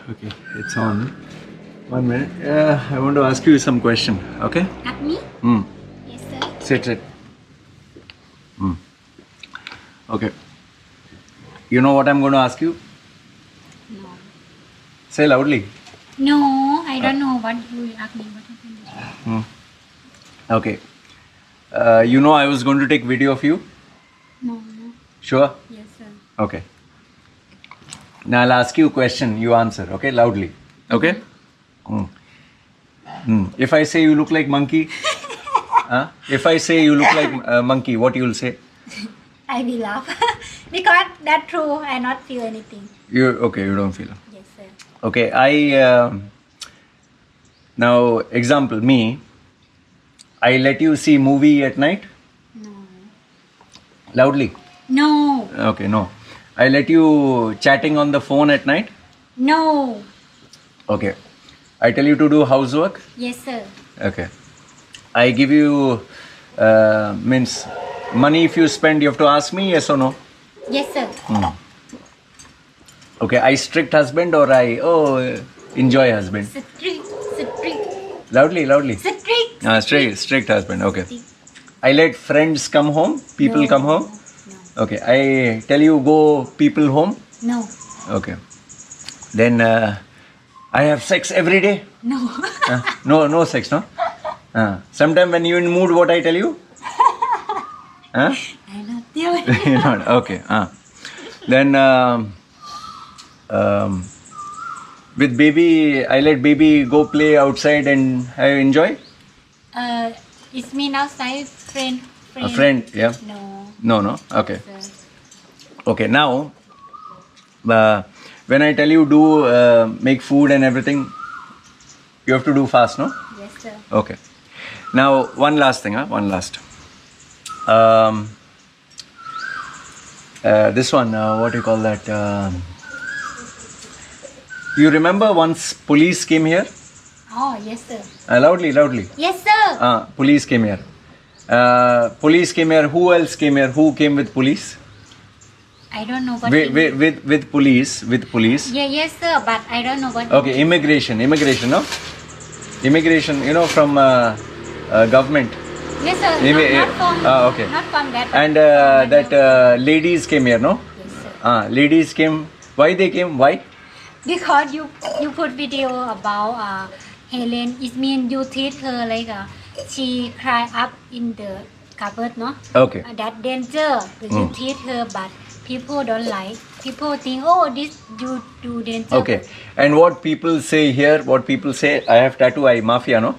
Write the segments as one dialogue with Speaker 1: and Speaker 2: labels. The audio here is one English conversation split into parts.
Speaker 1: Okay, it's on. 1 minute. I want to ask you some question. Okay?
Speaker 2: At me?
Speaker 1: Hmm.
Speaker 2: Yes, sir.
Speaker 1: Sit. Hmm. Okay. You know what I'm going to ask you?
Speaker 2: No.
Speaker 1: Say loudly.
Speaker 2: No, I don't know what you ask me. What happened?
Speaker 1: Hmm. Okay. You know I was going to take video of you.
Speaker 2: No.
Speaker 1: Sure.
Speaker 2: Yes, sir.
Speaker 1: Okay. Now I'll ask you a question. You answer. Okay, loudly. Okay. If I say you look like monkey, if I say you look like monkey, what you will say?
Speaker 2: I will laugh because that's true. I not feel anything.
Speaker 1: You don't feel.
Speaker 2: Yes, sir.
Speaker 1: Okay, now example me. I let you see movie at night.
Speaker 2: No.
Speaker 1: Loudly.
Speaker 2: No.
Speaker 1: Okay, no. I let you chatting on the phone at night.
Speaker 2: No.
Speaker 1: Okay. I tell you to do housework.
Speaker 2: Yes, sir.
Speaker 1: Okay. I give you means money if you spend you have to ask me yes or no.
Speaker 2: Yes, sir.
Speaker 1: Okay. I strict husband or I enjoy husband.
Speaker 2: Strict.
Speaker 1: Loudly.
Speaker 2: Strict.
Speaker 1: Strict husband. Okay. I let friends come home. People
Speaker 2: No.
Speaker 1: come home.
Speaker 2: No.
Speaker 1: Okay. I tell you go people home.
Speaker 2: No.
Speaker 1: Okay. Then I have sex every day.
Speaker 2: No.
Speaker 1: No sex, no. Sometime when you in mood, what I tell you?
Speaker 2: I not feel.
Speaker 1: You're not okay. Then with baby, I let baby go play outside and I enjoy.
Speaker 2: It's me outside friend.
Speaker 1: A friend, yeah. No. Okay.
Speaker 2: Sir.
Speaker 1: Okay. Now, when I tell you do make food and everything, you have to do fast, no?
Speaker 2: Yes, sir.
Speaker 1: Okay. Now, one last thing, One last. This one, what do you call that? You remember once police came here?
Speaker 2: Oh, yes, sir.
Speaker 1: Loudly.
Speaker 2: Yes, sir.
Speaker 1: Police came here. Police came here. Who else came here? Who came with police?
Speaker 2: I don't know what.
Speaker 1: With police.
Speaker 2: Yeah, yes, sir. But I don't know what.
Speaker 1: Okay, immigration, no? Immigration, from government.
Speaker 2: Yes, sir. Not from.
Speaker 1: Okay.
Speaker 2: Not from that.
Speaker 1: And that ladies came here, no?
Speaker 2: Yes, sir.
Speaker 1: Ladies came. Why they came? Why?
Speaker 2: Because you put video about Helen. It means you treat her like she cry up in the cupboard, no?
Speaker 1: Okay.
Speaker 2: That danger. You treat her, but people don't like. People think, oh, this you do danger.
Speaker 1: Okay. And what people say here? What people say? I have tattoo. I mafia, no?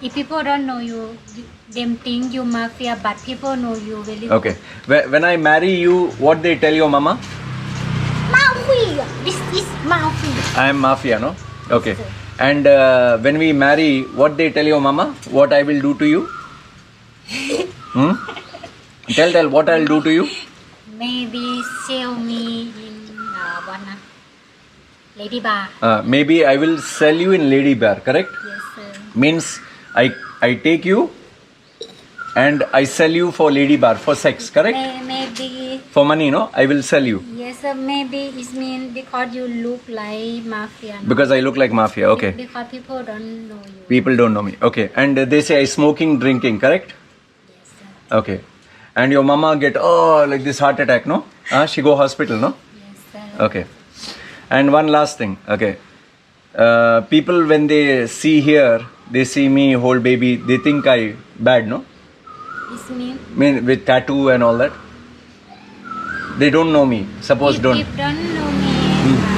Speaker 2: If people don't know you, them think you mafia, but people know you very well.
Speaker 1: Okay. When I marry you, what they tell your mama?
Speaker 2: Mafia. This is mafia.
Speaker 1: I am mafia, no? Okay.
Speaker 2: Sir.
Speaker 1: And when we marry, what they tell your mama? What I will do to you? Tell what I'll do to you?
Speaker 2: Maybe sell me in one lady bar.
Speaker 1: Maybe I will sell you in Lady Bar, correct?
Speaker 2: Yes, sir.
Speaker 1: Means I take you and I sell you for Lady Bar for sex, correct?
Speaker 2: Maybe.
Speaker 1: For money, no? I will sell you.
Speaker 2: Yes, sir. Maybe it means because you look like mafia. No?
Speaker 1: Because I look like mafia, okay.
Speaker 2: Because people don't know you.
Speaker 1: People don't know me, okay. And they say I smoking, drinking, correct?
Speaker 2: Yes, sir.
Speaker 1: Okay. And your mama get, like this heart attack, no? She go hospital, no?
Speaker 2: Yes, sir.
Speaker 1: Okay. And one last thing, okay. People when they see here, they see me hold baby, they think I bad, no?
Speaker 2: It means.
Speaker 1: Mean with tattoo and all that. They don't know me. Suppose
Speaker 2: If
Speaker 1: don't.
Speaker 2: don't know me,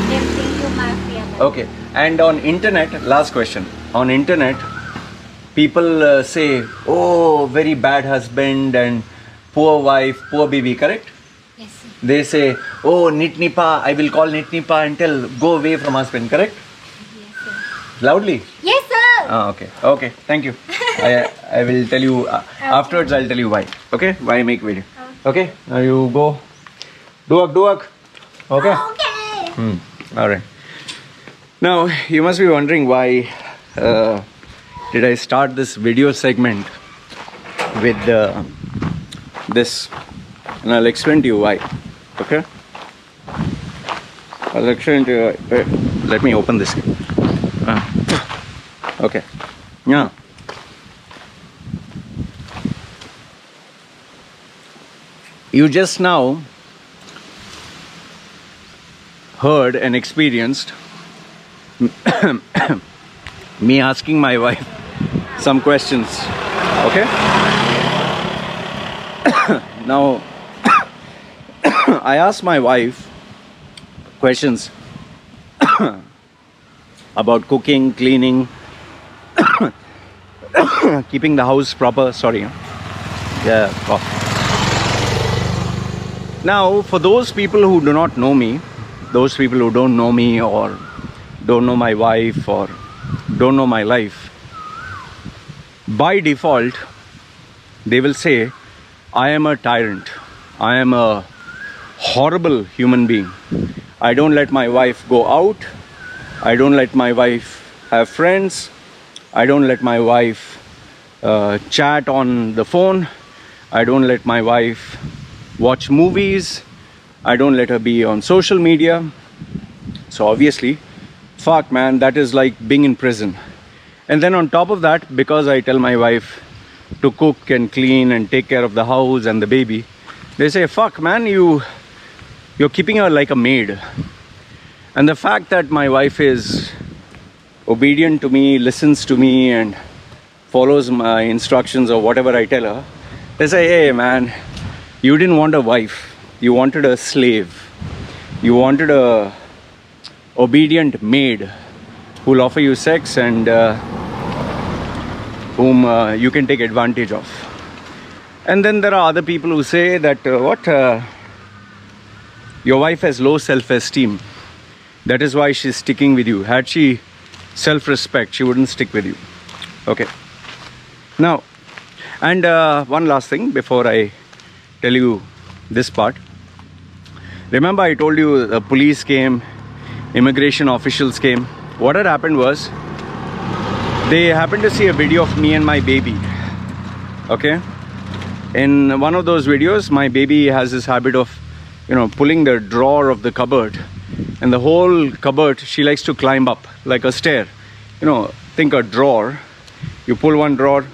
Speaker 2: they think you mafia.
Speaker 1: Okay. And on internet, last question. On internet, people say, oh, very bad husband and poor wife, poor baby, correct?
Speaker 2: Yes, sir.
Speaker 1: They say, oh, Nitnipa, I will call Nitnipa and tell, go away from husband, correct?
Speaker 2: Yes, sir.
Speaker 1: Loudly?
Speaker 2: Yes, sir.
Speaker 1: Okay. Thank you. I will tell you, afterwards I'll tell you why. Okay? Why I make video. Okay? Now you go. Duak. Okay?
Speaker 2: Okay.
Speaker 1: Alright. Now, you must be wondering why did I start this video segment with this, and I'll explain to you why. Okay? Let me open this. Okay. Yeah. You just now heard and experienced me asking my wife some questions. Okay? Now, I asked my wife questions about cooking, cleaning, keeping the house proper. Sorry. Yeah, cough. Now, for those people who do not know me, those people who don't know me or don't know my wife or don't know my life, by default, they will say, I am a tyrant. I am a horrible human being. I don't let my wife go out. I don't let my wife have friends. I don't let my wife chat on the phone. I don't let my wife watch movies. I don't let her be on social media. So obviously, fuck man, that is like being in prison. And then on top of that, because I tell my wife to cook and clean and take care of the house and the baby, they say, fuck man, you're keeping her like a maid. And the fact that my wife is obedient to me, listens to me and follows my instructions or whatever I tell her, they say, hey man, you didn't want a wife, you wanted a slave, you wanted a obedient maid who'll offer you sex and whom you can take advantage of. And then there are other people who say that your wife has low self-esteem, that is why she's sticking with you. Had she self-respect, she wouldn't stick with you. Okay. Now, and one last thing before I tell you this part. Remember I told you the police came, immigration officials came. What had happened was, they happened to see a video of me and my baby. Okay? In one of those videos, my baby has this habit of, pulling the drawer of the cupboard. And the whole cupboard, she likes to climb up like a stair. Think a drawer. You pull one drawer,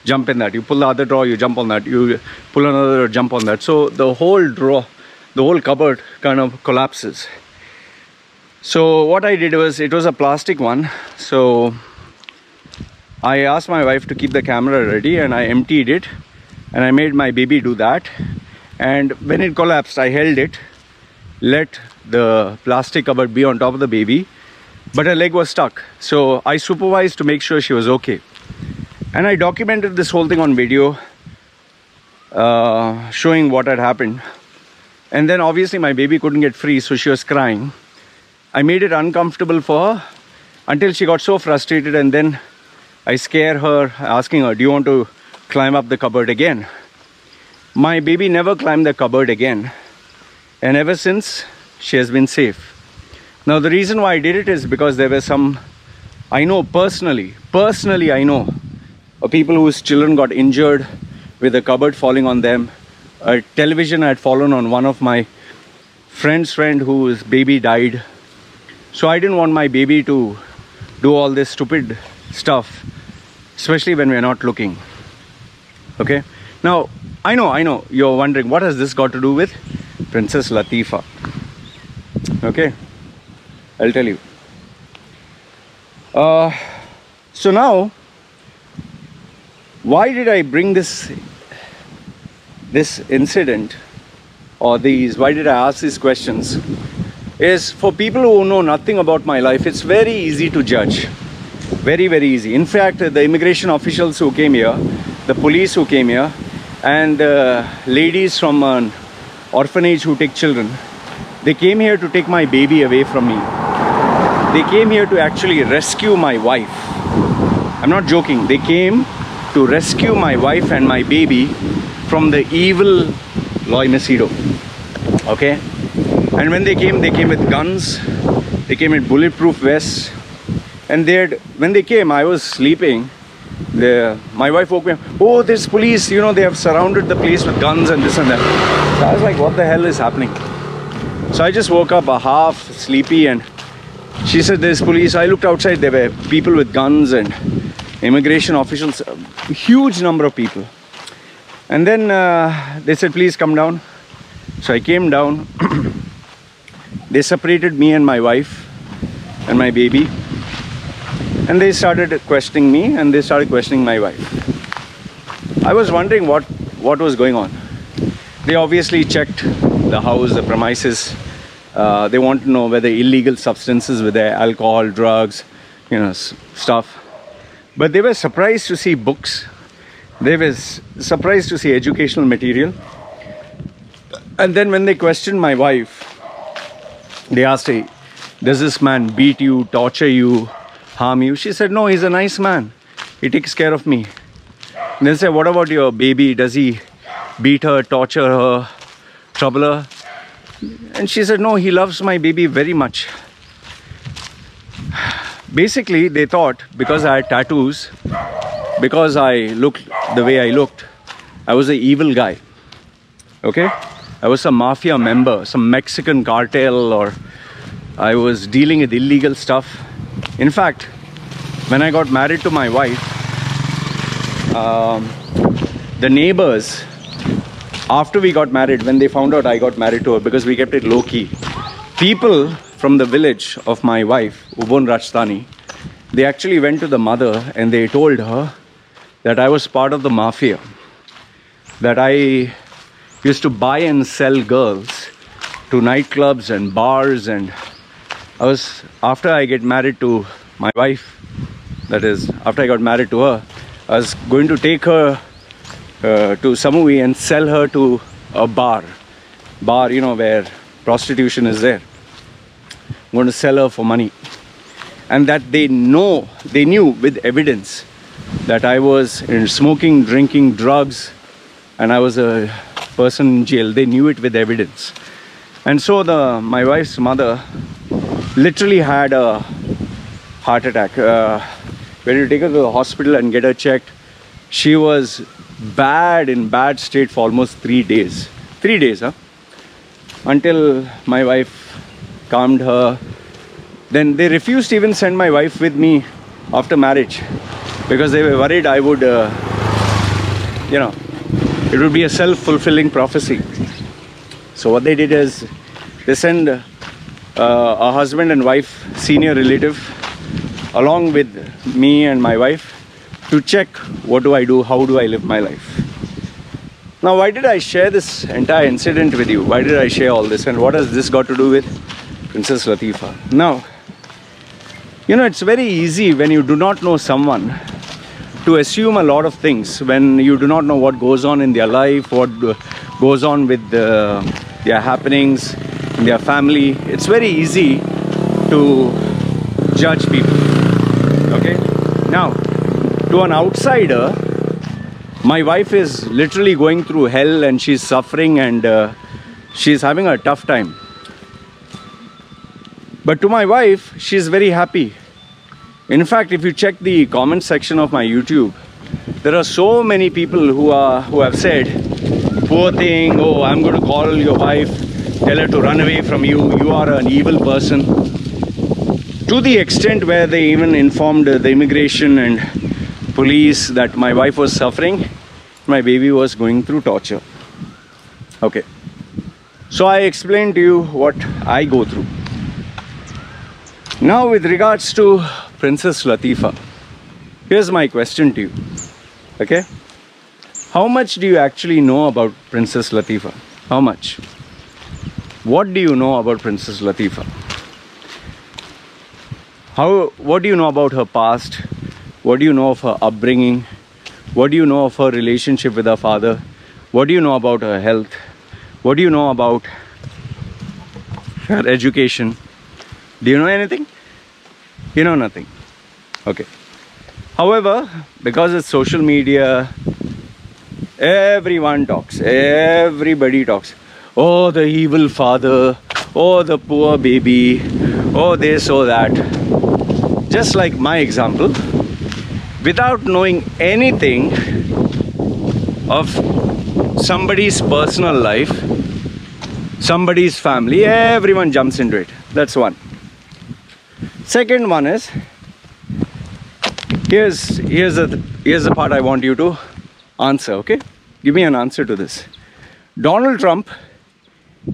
Speaker 1: jump in that. You pull the other drawer, you jump on that. You pull another, jump on that. So the whole drawer, the whole cupboard kind of collapses. So what I did was, it was a plastic one. So I asked my wife to keep the camera ready and I emptied it. And I made my baby do that. And when it collapsed, I held it, let the plastic cupboard be on top of the baby, but her leg was stuck. So I supervised to make sure she was okay. And I documented this whole thing on video, showing what had happened. And then obviously my baby couldn't get free, so she was crying. I made it uncomfortable for her until she got so frustrated, and then I scare her, asking her, do you want to climb up the cupboard again? My baby never climbed the cupboard again. And ever since, she has been safe. Now the reason why I did it is because there were some, I know personally I know people whose children got injured with a cupboard falling on them. A television had fallen on one of my friend's friend whose baby died. So I didn't want my baby to do all this stupid stuff, especially when we're not looking. Okay? Now, I know, you're wondering, what has this got to do with Princess Latifa? Okay? I'll tell you. So now, why did I bring this incident, or why did I ask these questions? Is for people who know nothing about my life, it's very easy to judge. Very, very easy. In fact, the immigration officials who came here, the police who came here, and ladies from an orphanage who take children, they came here to take my baby away from me. They came here to actually rescue my wife. I'm not joking. They came to rescue my wife and my baby from the evil Loy Macedo. Okay? And when they came with guns, they came with bulletproof vests. And when they came, I was sleeping. My wife woke me up. Oh, there's police. They have surrounded the place with guns and this and that. So I was like, what the hell is happening? So I just woke up half sleepy and she said there's police. I looked outside, there were people with guns and immigration officials, a huge number of people. And then they said, please come down. So I came down. They separated me and my wife and my baby. And they started questioning me and they started questioning my wife. I was wondering what was going on. They obviously checked the house, the premises. They want to know whether illegal substances were there, alcohol, drugs, stuff. But they were surprised to see books. They were surprised to see educational material. And then when they questioned my wife, they asked her, does this man beat you, torture you, harm you? She said, no, he's a nice man. He takes care of me. And they said, what about your baby? Does he beat her, torture her, trouble her? And she said, no, he loves my baby very much. Basically, they thought because I had tattoos, because I looked the way I looked, I was an evil guy. Okay? I was a mafia member, some Mexican cartel, or I was dealing with illegal stuff. In fact, when I got married to my wife, the neighbors, after we got married, when they found out I got married to her, because we kept it low-key, people from the village of my wife, Ubon Rajtani, they actually went to the mother and they told her that I was part of the mafia, that I used to buy and sell girls to nightclubs and bars, and after I get married to my wife, that is, after I got married to her, I was going to take her to Samui and sell her to a bar, where prostitution is there. I'm going to sell her for money. And that they knew with evidence that I was in smoking, drinking, drugs, and I was a person in jail. They knew it with evidence. And so my wife's mother literally had a heart attack. When you take her to the hospital and get her checked, she was in bad state for almost 3 days. 3 days, huh? Until my wife calmed her. Then they refused to even send my wife with me after marriage because they were worried I would, it would be a self-fulfilling prophecy. So what they did is they sent a husband and wife, senior relative, along with me and my wife to check what do I do, how do I live my life. Now, why did I share this entire incident with you? Why did I share all this? And what has this got to do with Princess Latifa? Now, it's very easy when you do not know someone to assume a lot of things, when you do not know what goes on in their life, what goes on with their happenings in their family. It's very easy to judge people. Okay? Now, to an outsider, my wife is literally going through hell and she's suffering and she's having a tough time. But to my wife, she's very happy. In fact, if you check the comment section of my YouTube, there are so many people who have said, poor thing, oh, I'm going to call your wife, tell her to run away from you, you are an evil person. To the extent where they even informed the immigration and police that my wife was suffering, my baby was going through torture. Okay. So I explained to you what I go through. Now with regards to Princess Latifa, here's my question to you. Okay? How much do you actually know about Princess Latifa? How much? What do you know about Princess Latifa? What do you know about her past? What do you know of her upbringing? What do you know of her relationship with her father? What do you know about her health? What do you know about her education? Do you know anything? You know nothing. Okay. However, because it's social media, everyone talks. Everybody talks. Oh, the evil father. Oh, the poor baby. Oh, this or that. Just like my example, without knowing anything of somebody's personal life, somebody's family, everyone jumps into it. That's one. Second one is, here's the part I want you to answer, okay? Give me an answer to this. Donald Trump,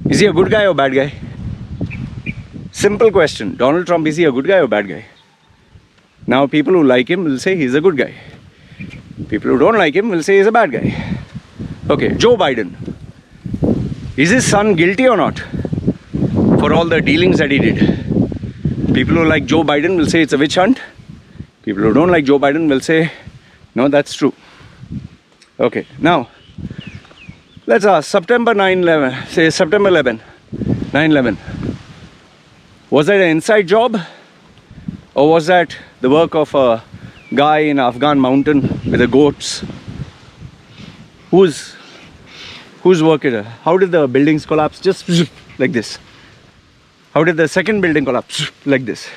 Speaker 1: is he a good guy or bad guy? Simple question. Donald Trump, is he a good guy or bad guy? Now people who like him will say he's a good guy. People who don't like him will say he's a bad guy. Okay, Joe Biden. Is his son guilty or not for all the dealings that he did? People who like Joe Biden will say it's a witch hunt. People who don't like Joe Biden will say, no, that's true. Okay, now, let's ask, September 9/11, say September 11, 9/11. Was that an inside job? Or was that the work of a guy in Afghan mountain with the goats? Whose work is it? How did the buildings collapse? Just like this. How did the second building collapse? Like this.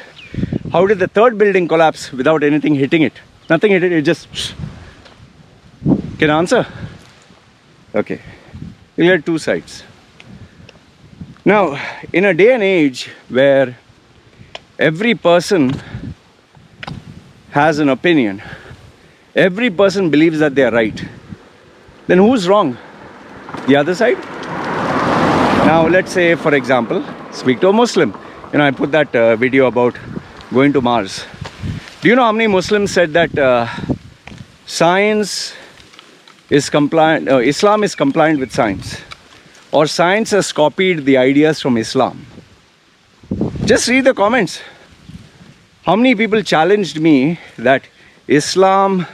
Speaker 1: How did the third building collapse without anything hitting it? Nothing hit it, it just... Can I answer? Okay. You'll get two sides. Now, in a day and age where every person has an opinion, every person believes that they are right, then who's wrong? The other side? Now, let's say, for example, speak to a Muslim. You know, I put that video about going to Mars. Do you know how many Muslims said that science is compliant, Islam is compliant with science, or science has copied the ideas from Islam? Just read the comments. How many people challenged me that Islam,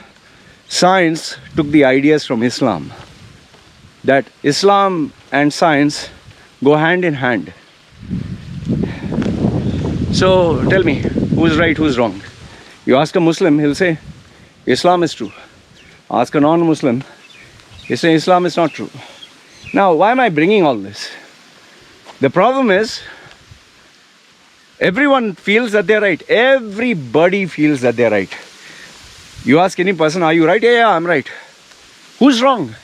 Speaker 1: science took the ideas from Islam? That Islam and science go hand in hand. So tell me, who's right, who's wrong? You ask a Muslim, he'll say, Islam is true. Ask a non-Muslim, he'll say, Islam is not true. Now, why am I bringing all this? The problem is, everyone feels that they're right. Everybody feels that they're right. You ask any person, are you right? Yeah, I'm right. Who's wrong?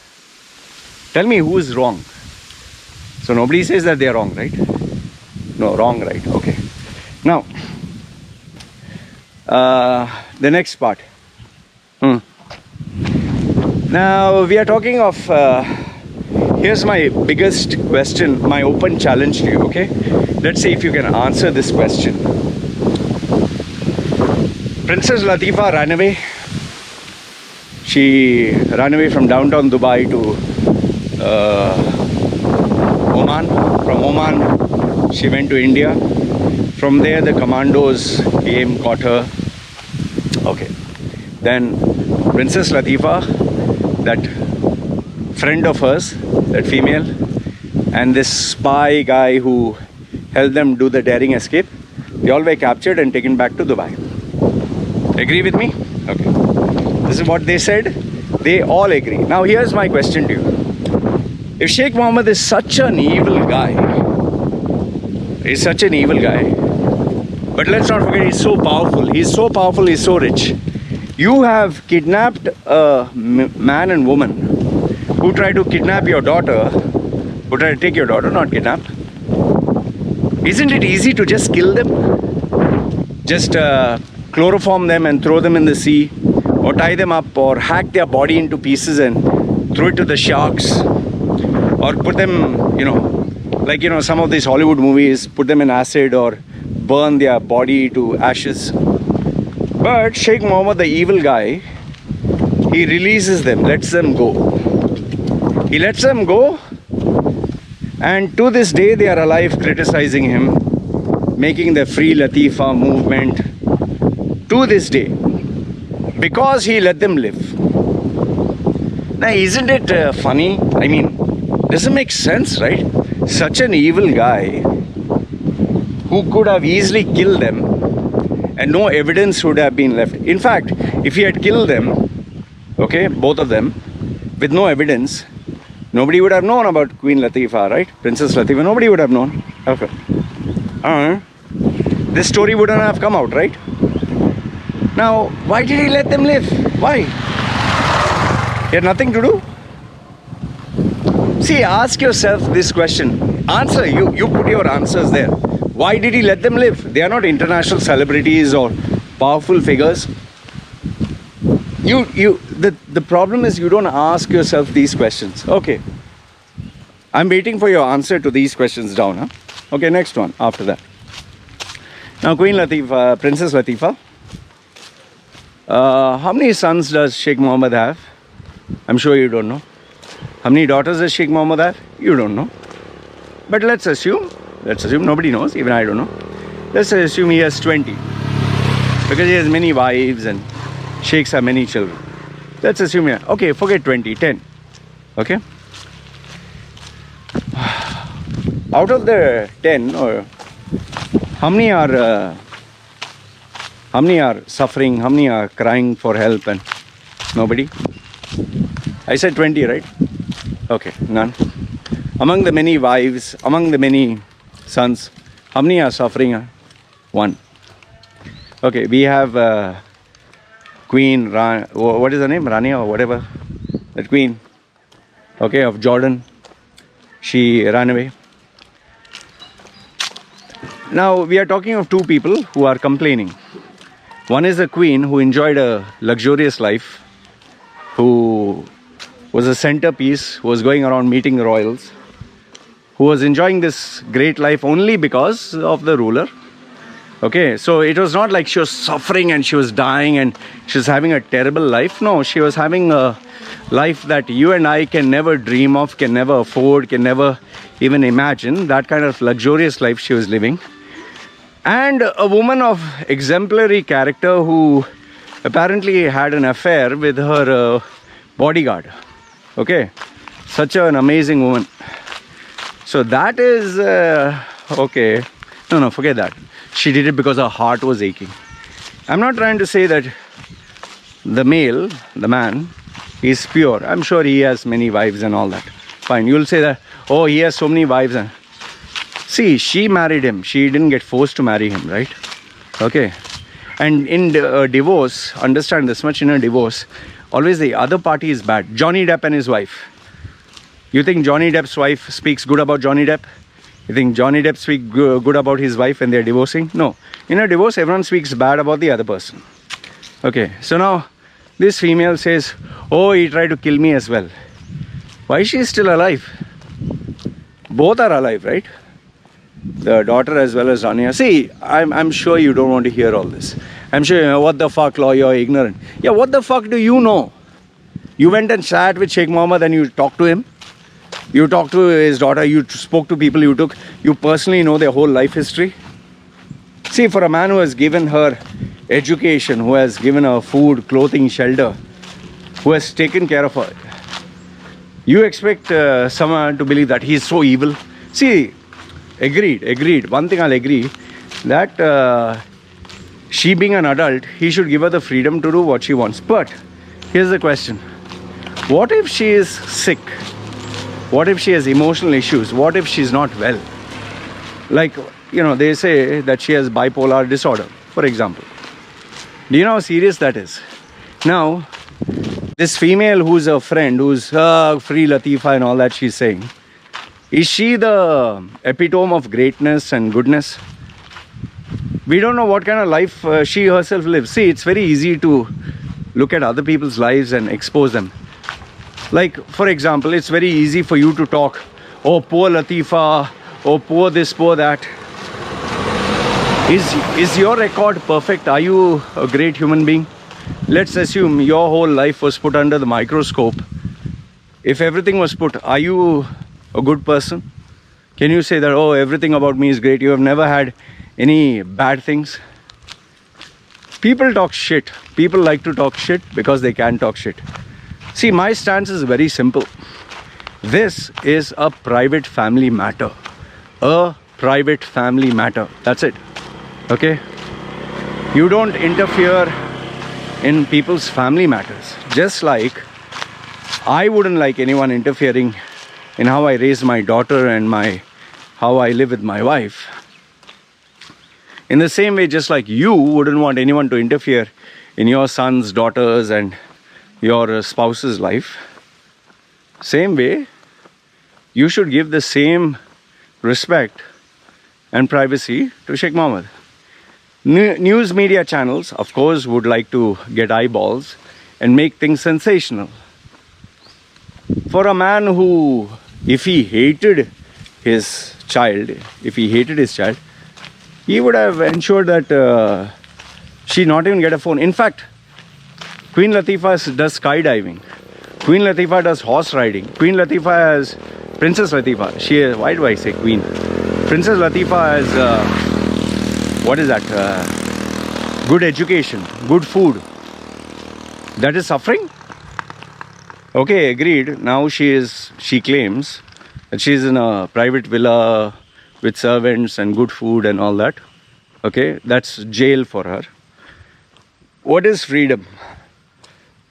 Speaker 1: Tell me who's wrong. So nobody says that they're wrong, right? No, wrong, right? Okay. Now, the next part. Now, we are talking of... here's my biggest question, my open challenge to you, okay? Let's see if you can answer this question. Princess Latifa ran away. She ran away from downtown Dubai to Oman. From Oman, she went to India. From there, the commandos came, caught her. Okay. Then Princess Latifa, that friend of hers, that female, and this spy guy who helped them do the daring escape, they all were captured and taken back to Dubai. Agree with me? Okay. This is what they said. They all agree. Now here's my question to you. If Sheikh Mohammed is such an evil guy, but let's not forget he's so powerful, he's so rich. You have kidnapped a man and woman who tried to kidnap your daughter, who tried to take your daughter, not kidnap. Isn't it easy to just kill them? Just chloroform them and throw them in the sea, or tie them up, or hack their body into pieces and throw it to the sharks, or put them, like some of these Hollywood movies, put them in acid or burn their body to ashes. But Sheikh Mohammed, the evil guy, he releases them, lets them go. He lets them go, and to this day they are alive criticizing him, making the Free Latifa movement to this day, because he let them live. Now, isn't it funny? I mean, doesn't make sense, right? Such an evil guy who could have easily killed them and no evidence would have been left. In fact, if he had killed them, okay, both of them, with no evidence, nobody would have known about Queen Latifah, right? Princess Latifah, nobody would have known. Okay. This story wouldn't have come out, right? Now, why did he let them live? Why? He had nothing to do. See, ask yourself this question. Answer. You put your answers there. Why did he let them live? They are not international celebrities or powerful figures. The problem is you don't ask yourself these questions. Okay. I'm waiting for your answer to these questions down. Huh? Okay, next one after that. Now, Queen Latifah, Princess Latifah. How many sons does Sheikh Mohammed have? I'm sure you don't know. How many daughters does Sheikh Mohammed have? You don't know. But let's assume nobody knows, even I don't know. Let's assume he has 20. Because he has many wives and sheikhs have many children. Let's assume, okay, forget 20, 10. Okay? Out of the 10, or how many are suffering, how many are crying for help and nobody? I said 20, right? Okay, none. Among the many wives, among the many sons, how many are suffering? One. Okay, we have Queen, what is her name? Rania or whatever. That queen, okay, of Jordan. She ran away. Now, we are talking of two people who are complaining. One is a queen who enjoyed a luxurious life, who was a centerpiece, who was going around meeting the royals, who was enjoying this great life only because of the ruler. Okay, so it was not like she was suffering and she was dying and she was having a terrible life. No, she was having a life that you and I can never dream of, can never afford, can never even imagine. That kind of luxurious life she was living. And a woman of exemplary character who apparently had an affair with her bodyguard. Okay, such an amazing woman. So that is, okay, no, forget that. She did it because her heart was aching. I'm not trying to say that the male, the man, is pure. I'm sure he has many wives and all that. Fine, you'll say that, oh, he has so many wives. See, she married him. She didn't get forced to marry him, right? Okay. And in divorce, understand this much, in a divorce, always the other party is bad. Johnny Depp and his wife. You think Johnny Depp's wife speaks good about Johnny Depp? You think Johnny Depp speaks good about his wife when they're divorcing? No. In a divorce, everyone speaks bad about the other person. Okay. So now, this female says, oh, he tried to kill me as well. Why is she still alive? Both are alive, right? The daughter as well as Rania. See, I'm sure you don't want to hear all this. I'm sure, what the fuck, law, you're ignorant. Yeah, what the fuck do you know? You went and sat with Sheikh Mohammed and you talked to him. You talked to his daughter, you spoke to people you personally know their whole life history. See, for a man who has given her education, who has given her food, clothing, shelter, who has taken care of her, you expect someone to believe that he is so evil? See, agreed. One thing I'll agree, that she being an adult, he should give her the freedom to do what she wants. But here's the question. What if she is sick? What if she has emotional issues? What if she's not well? Like, they say that she has bipolar disorder, for example. Do you know how serious that is? Now, this female who's a friend, who's free Latifah and all that she's saying, is she the epitome of greatness and goodness? We don't know what kind of life she herself lives. See, it's very easy to look at other people's lives and expose them. Like, for example, it's very easy for you to talk, oh, poor Latifah, oh, poor this, poor that. Is your record perfect? Are you a great human being? Let's assume your whole life was put under the microscope. If everything was put, are you a good person? Can you say that, oh, everything about me is great? You have never had any bad things? People talk shit. People like to talk shit because they can talk shit. See, my stance is very simple. This is a private family matter. A private family matter. That's it. Okay? You don't interfere in people's family matters. Just like I wouldn't like anyone interfering in how I raise my daughter and how I live with my wife. In the same way, just like you wouldn't want anyone to interfere in your sons, daughters, and your spouse's life, same way, you should give the same respect and privacy to Sheikh Mohammed. News media channels, of course, would like to get eyeballs and make things sensational. For a man who, if he hated his child, he would have ensured that she not even get a phone. In fact, Queen Latifah does skydiving. Queen Latifah does horse riding. Queen Latifah has Princess Latifah. She is, why do I say Queen? Princess Latifah has what is that? Good education, good food. That is suffering? Okay, agreed. Now she claims that she is in a private villa with servants and good food and all that. Okay, that's jail for her. What is freedom?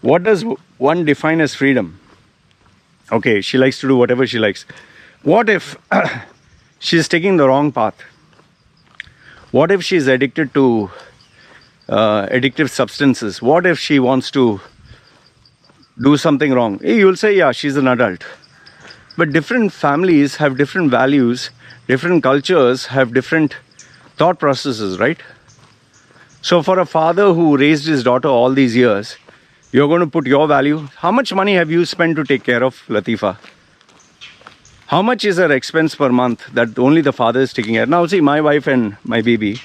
Speaker 1: What does one define as freedom? Okay, she likes to do whatever she likes. What if she's taking the wrong path? What if she's addicted to addictive substances? What if she wants to do something wrong? You'll say, yeah, she's an adult. But different families have different values, different cultures have different thought processes, right? So for a father who raised his daughter all these years, you're going to put your value. How much money have you spent to take care of Latifah? How much is her expense per month that only the father is taking care? Now see, my wife and my baby,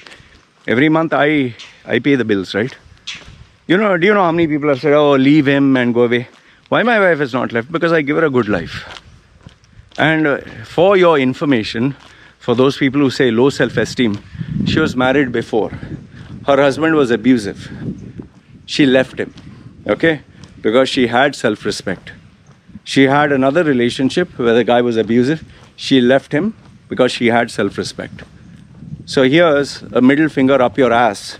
Speaker 1: every month I pay the bills, right? Do you know how many people have said, oh, leave him and go away? Why my wife has not left? Because I give her a good life. And for your information, for those people who say low self-esteem, she was married before. Her husband was abusive. She left him, okay? Because she had self-respect. She had another relationship where the guy was abusive. She left him because she had self-respect. So here's a middle finger up your ass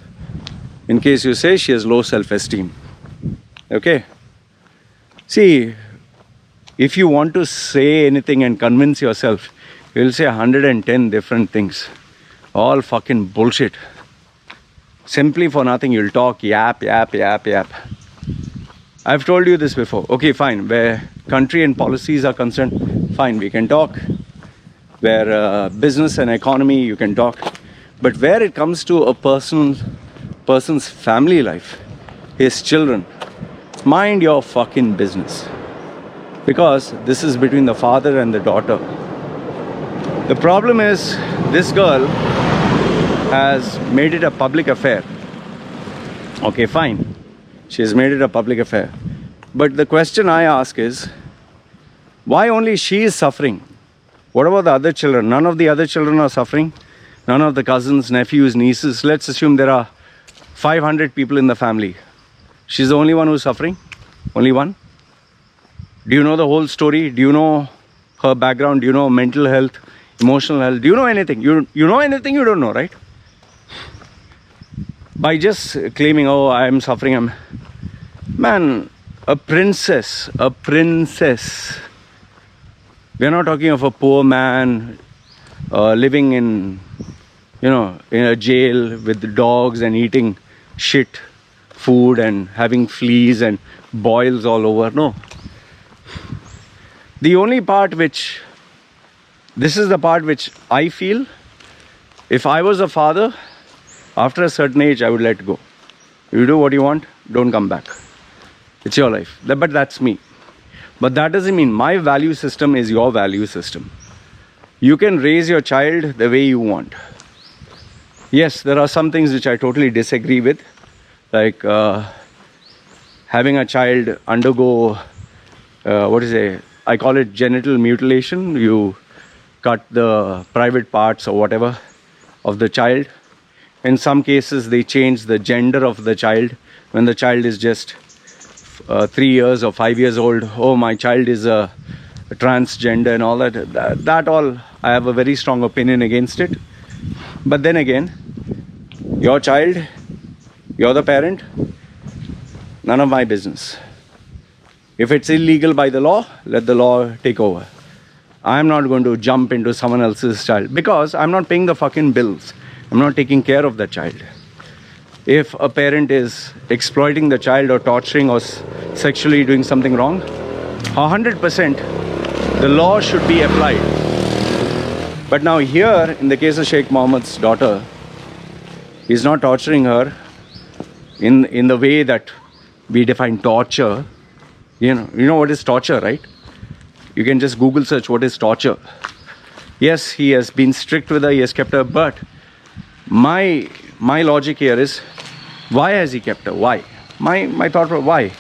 Speaker 1: in case you say she has low self-esteem. Okay? See, if you want to say anything and convince yourself, you'll say 110 different things. All fucking bullshit. Simply for nothing, you'll talk, yap. I've told you this before. Okay, fine. Where country and policies are concerned, fine, we can talk. Where business and economy, you can talk. But where it comes to a person's family life, his children, mind your fucking business. Because this is between the father and the daughter. The problem is, this girl has made it a public affair. Okay, fine. She has made it a public affair. But the question I ask is, why only she is suffering? What about the other children? None of the other children are suffering. None of the cousins, nephews, nieces. Let's assume there are 500 people in the family. She's the only one who's suffering? Only one? Do you know the whole story? Do you know her background? Do you know mental health, emotional health? Do you know anything? You know anything you don't know, right? By just claiming, oh, I am suffering. Man, a princess. We're not talking of a poor man living in a jail with dogs and eating shit food and having fleas and boils all over. No. The only part this is the part which I feel, if I was a father, after a certain age, I would let go. You do what you want, don't come back. It's your life. But that's me. But that doesn't mean my value system is your value system. You can raise your child the way you want. Yes, there are some things which I totally disagree with. Like having a child undergo, I call it genital mutilation. You cut the private parts or whatever of the child. In some cases, they change the gender of the child when the child is just 3 years or 5 years old. Oh, my child is a transgender and all that. That all, I have a very strong opinion against it. But then again, your child, you're the parent, none of my business. If it's illegal by the law, let the law take over. I'm not going to jump into someone else's child because I'm not paying the fucking bills. I'm not taking care of the child. If a parent is exploiting the child or torturing or sexually doing something wrong, 100% the law should be applied. But now here, in the case of Sheikh Mohammed's daughter, he's not torturing her in the way that we define torture. You know what is torture, right? You can just Google search what is torture. Yes, he has been strict with her, he has kept her, but my logic here is, why has he kept her? Why? My thought was, why?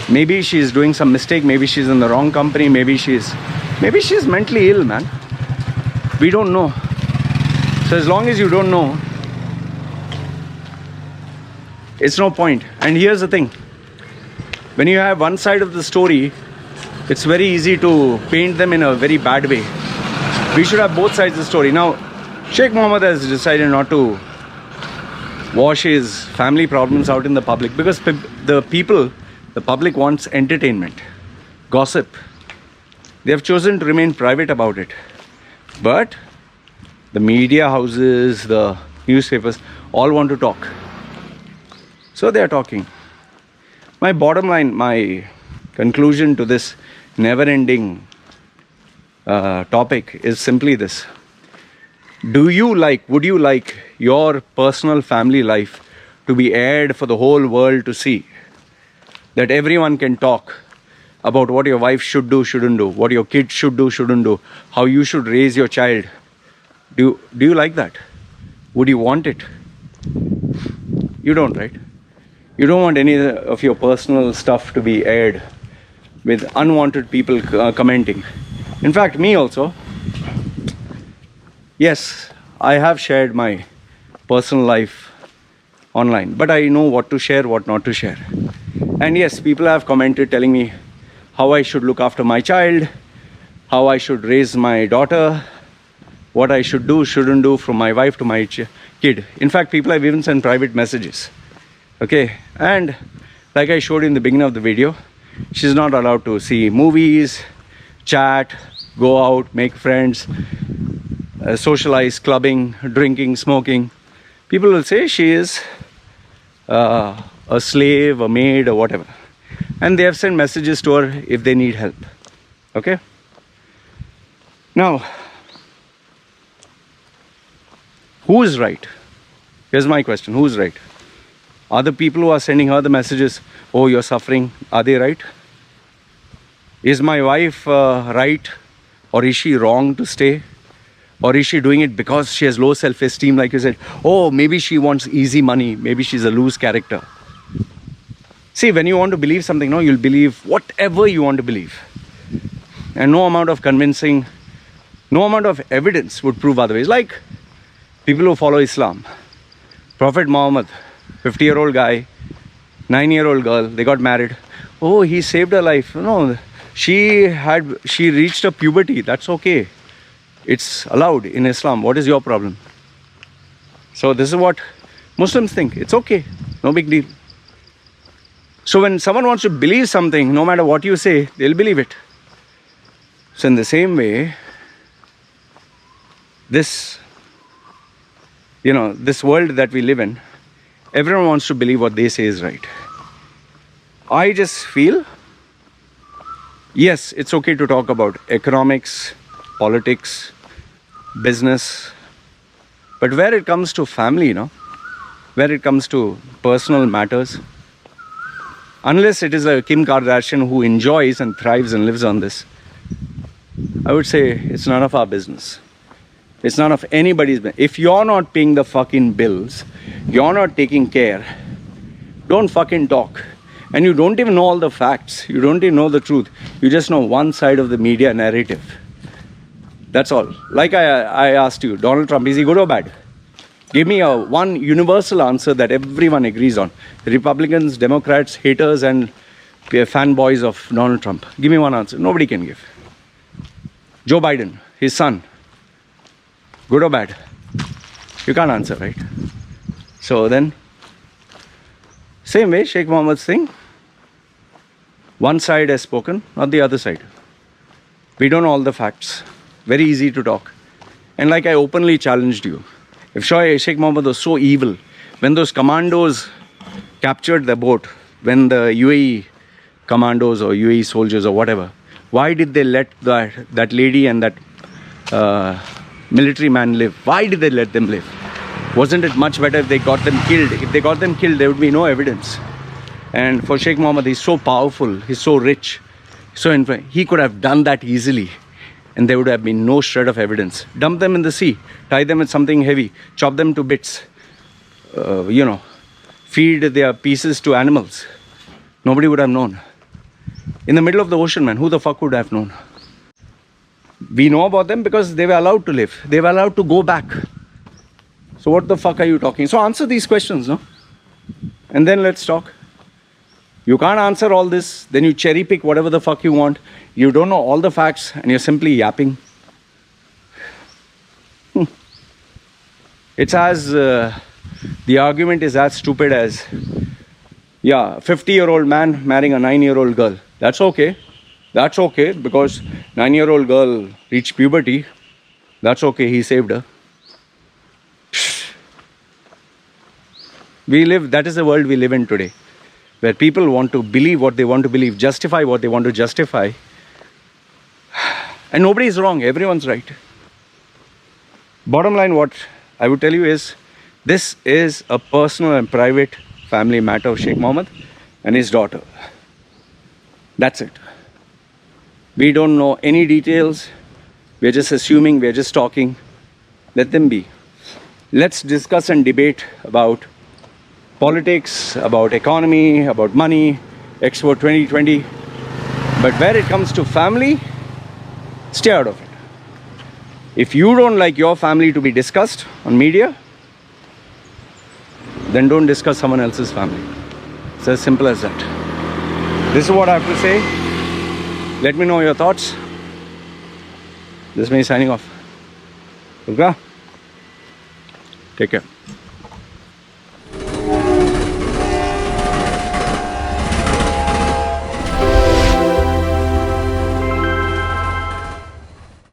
Speaker 1: Maybe she's doing some mistake, maybe she's in the wrong company, maybe she's mentally ill, man. We don't know. So as long as you don't know, it's no point. And here's the thing. When you have one side of the story, it's very easy to paint them in a very bad way. We should have both sides of the story. Now, Sheikh Mohammed has decided not to wash his family problems out in the public because the public wants entertainment, gossip. They have chosen to remain private about it. But the media houses, the newspapers, all want to talk. So they are talking. My bottom line, my conclusion to this never-ending topic is simply this. Would you like your personal family life to be aired for the whole world to see? That everyone can talk about what your wife should do, shouldn't do, what your kids should do, shouldn't do, how you should raise your child. Do you like that? Would you want it? You don't, right? You don't want any of your personal stuff to be aired with unwanted people commenting. In fact, me also. Yes, I have shared my personal life online, but I know what to share, what not to share. And yes, people have commented telling me how I should look after my child, how I should raise my daughter, what I should do, shouldn't do from my wife to my kid. In fact, people have even sent private messages. Okay, and like I showed in the beginning of the video, she's not allowed to see movies, chat, go out, make friends, socialize, clubbing, drinking, smoking. People will say she is a slave, a maid, or whatever. And they have sent messages to her if they need help. Okay? Now, who is right? Here's my question. Who is right? Are the people who are sending her the messages, oh, you're suffering, are they right? Is my wife right? Or is she wrong to stay? Or is she doing it because she has low self-esteem, like you said? Oh, maybe she wants easy money. Maybe she's a loose character. See, when you want to believe something, no, you'll believe whatever you want to believe. And no amount of convincing, no amount of evidence would prove otherwise. Like people who follow Islam. Prophet Muhammad, 50-year-old guy, 9-year-old girl, they got married. Oh, he saved her life. No, she reached a puberty. That's okay. It's allowed in Islam. What is your problem? So this is what Muslims think. It's okay. No big deal. So when someone wants to believe something, no matter what you say, they'll believe it. So in the same way, this world that we live in, everyone wants to believe what they say is right. I just feel, yes, it's okay to talk about economics, politics, business, but where it comes to family, where it comes to personal matters, unless it is a Kim Kardashian who enjoys and thrives and lives on this, I would say it's none of our business. It's none of anybody's business. If you're not paying the fucking bills, you're not taking care, don't fucking talk. And you don't even know all the facts. You don't even know the truth. You just know one side of the media narrative. That's all. Like I asked you, Donald Trump, is he good or bad? Give me one universal answer that everyone agrees on. Republicans, Democrats, haters, and fanboys of Donald Trump. Give me one answer. Nobody can give. Joe Biden, his son, good or bad? You can't answer, right? So then, same way, Sheikh Mohammed's thing. One side has spoken, not the other side. We don't know all the facts. Very easy to talk. And like I openly challenged you, if Sheikh Mohammed was so evil, when those commandos captured the boat, when the UAE commandos or UAE soldiers or whatever, why did they let that lady and that military man live? Why did they let them live? Wasn't it much better if they got them killed? If they got them killed, there would be no evidence. And for Sheikh Mohammed, he's so powerful, he's so rich, so influential. He could have done that easily, and there would have been no shred of evidence. Dump them in the sea, tie them with something heavy, chop them to bits, feed their pieces to animals. Nobody would have known. In the middle of the ocean, man, who the fuck would have known? We know about them because they were allowed to live. They were allowed to go back. So what the fuck are you talking? So answer these questions, no? And then let's talk. You can't answer all this, then you cherry pick whatever the fuck you want. You don't know all the facts and you're simply yapping. It's as, the argument is as stupid as, yeah, a 50-year-old man marrying a 9-year-old girl. That's okay. That's okay because 9-year-old girl reached puberty. That's okay, he saved her. That is the world we live in today, where people want to believe what they want to believe, justify what they want to justify. And nobody is wrong, everyone's right. Bottom line, what I would tell you is, this is a personal and private family matter of Sheikh Mohammed and his daughter. That's it. We don't know any details. We're just assuming, we're just talking. Let them be. Let's discuss and debate about politics, about economy, about money, Expo 2020. But where it comes to family, stay out of it. If you don't like your family to be discussed on media, then don't discuss someone else's family. It's as simple as that. This is what I have to say. Let me know your thoughts. This is me signing off. Okay? Take care.